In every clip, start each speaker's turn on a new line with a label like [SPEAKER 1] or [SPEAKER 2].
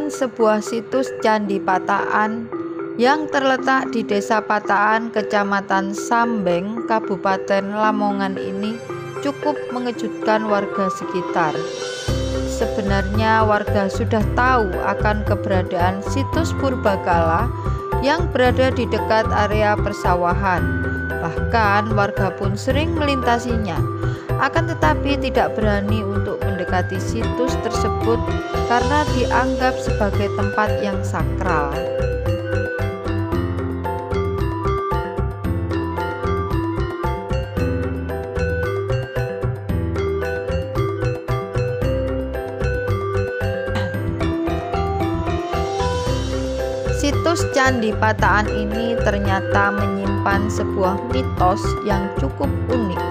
[SPEAKER 1] menyimpan sebuah situs Candi Pataan yang terletak di Desa Pataan, Kecamatan Sambeng, Kabupaten Lamongan ini cukup mengejutkan warga sekitar. Sebenarnya warga sudah tahu akan keberadaan situs purbakala yang berada di dekat area persawahan. Bahkan warga pun sering melintasinya. Akan tetapi tidak berani untuk mendekati situs tersebut karena dianggap sebagai tempat yang sakral. Situs Candi Pataan ini ternyata menyimpan sebuah mitos yang cukup unik.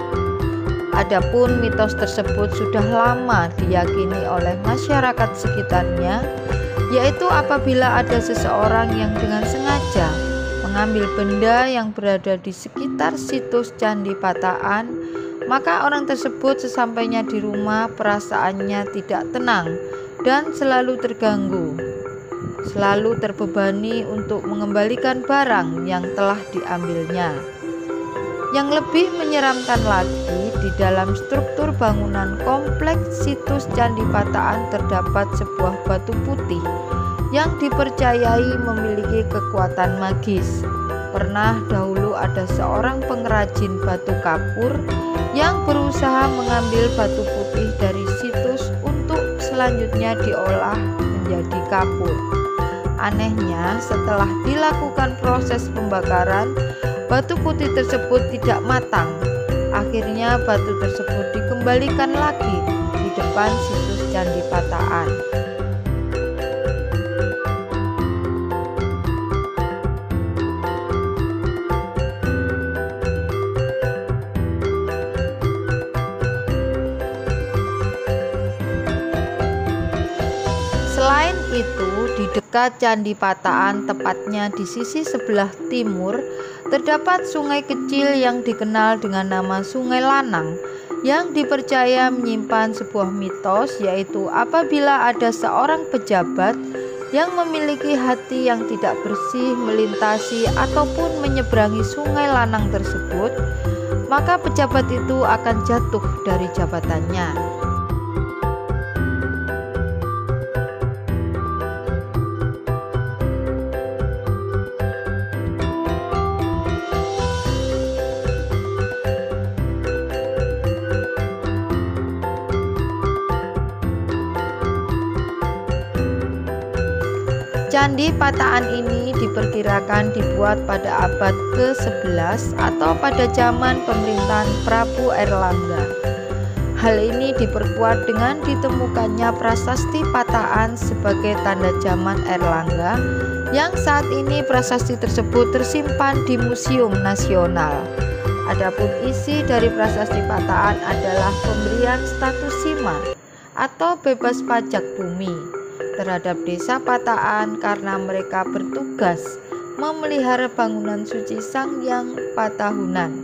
[SPEAKER 1] Adapun mitos tersebut sudah lama diyakini oleh masyarakat sekitarnya, yaitu apabila ada seseorang yang dengan sengaja mengambil benda yang berada di sekitar situs Candi Pataan, maka orang tersebut sesampainya di rumah perasaannya tidak tenang dan selalu terganggu, selalu terbebani untuk mengembalikan barang yang telah diambilnya. Yang lebih menyeramkan lagi, di dalam struktur bangunan kompleks situs Candi Pataan terdapat sebuah batu putih yang dipercayai memiliki kekuatan magis. Pernah dahulu ada seorang pengrajin batu kapur yang berusaha mengambil batu putih dari situs untuk selanjutnya diolah menjadi kapur. Anehnya, setelah dilakukan proses pembakaran, batu putih tersebut tidak matang. Akhirnya batu tersebut dikembalikan lagi di depan situs Candi Pataan. Selain itu, di dekat Candi Pataan, tepatnya di sisi sebelah timur, terdapat sungai kecil yang dikenal dengan nama Sungai Lanang, yang dipercaya menyimpan sebuah mitos, yaitu apabila ada seorang pejabat yang memiliki hati yang tidak bersih melintasi ataupun menyeberangi Sungai Lanang tersebut, maka pejabat itu akan jatuh dari jabatannya. Candi Pataan ini diperkirakan dibuat pada abad ke-11 atau pada zaman pemerintahan Prabu Airlangga. Hal ini diperkuat dengan ditemukannya prasasti Pataan sebagai tanda zaman Airlangga, yang saat ini prasasti tersebut tersimpan di Museum Nasional. Adapun isi dari prasasti Pataan adalah pemberian status Sima atau bebas pajak bumi terhadap desa Pataan karena mereka bertugas memelihara bangunan suci Sang Hyang Patahunan.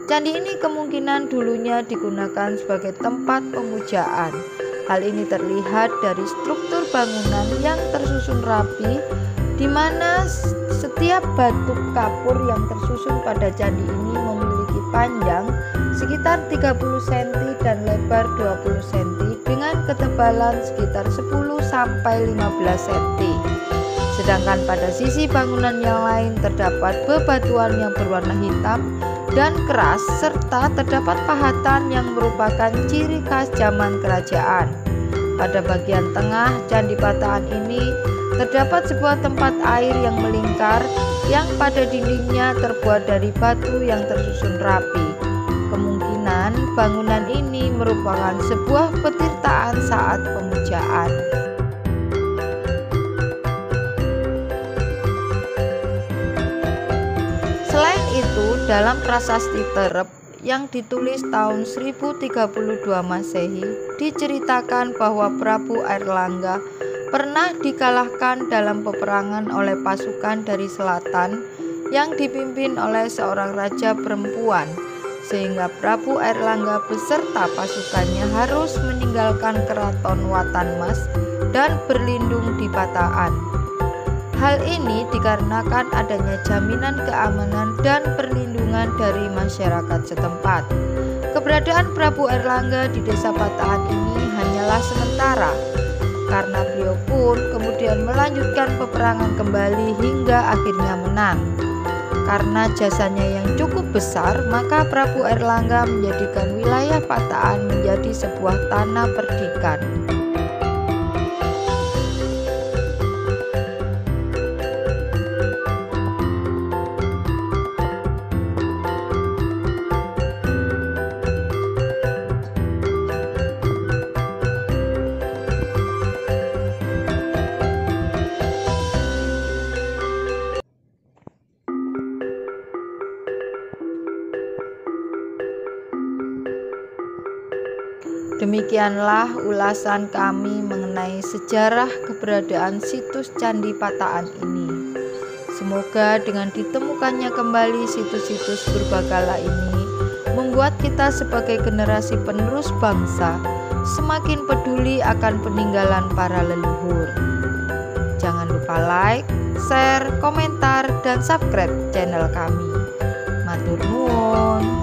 [SPEAKER 1] Candi ini kemungkinan dulunya digunakan sebagai tempat pemujaan. Hal ini terlihat dari struktur bangunan yang tersusun rapi, di mana setiap batu kapur yang tersusun pada candi ini memiliki panjang sekitar 30 cm dan lebar 20 cm dengan ketebalan sekitar 10 sampai 15 cm. Sedangkan pada sisi bangunan yang lain terdapat bebatuan yang berwarna hitam dan keras serta terdapat pahatan yang merupakan ciri khas zaman kerajaan. Pada bagian tengah Candi Pataan ini terdapat sebuah tempat air yang melingkar yang pada dindingnya terbuat dari batu yang tersusun rapi. Kemungkinan bangunan ini merupakan sebuah petirtaan saat pemujaan. Selain itu, dalam prasasti Terep yang ditulis tahun 1032 Masehi diceritakan bahwa Prabu Airlangga pernah dikalahkan dalam peperangan oleh pasukan dari selatan yang dipimpin oleh seorang raja perempuan, sehingga Prabu Airlangga beserta pasukannya harus meninggalkan keraton Watanmas dan berlindung di Pataan. Hal ini dikarenakan adanya jaminan keamanan dan perlindungan dari masyarakat setempat. Keberadaan Prabu Airlangga di Desa Pataan ini hanyalah sementara, karena beliau pun kemudian melanjutkan peperangan kembali hingga akhirnya menang. Karena jasanya yang cukup besar, maka Prabu Airlangga menjadikan wilayah Pataan menjadi sebuah tanah perdikan. Demikianlah ulasan kami mengenai sejarah keberadaan situs Candi Pataan ini. Semoga dengan ditemukannya kembali situs-situs Purbakala ini membuat kita sebagai generasi penerus bangsa semakin peduli akan peninggalan para leluhur. Jangan lupa like, share, komentar, dan subscribe channel kami. Matur nuwun.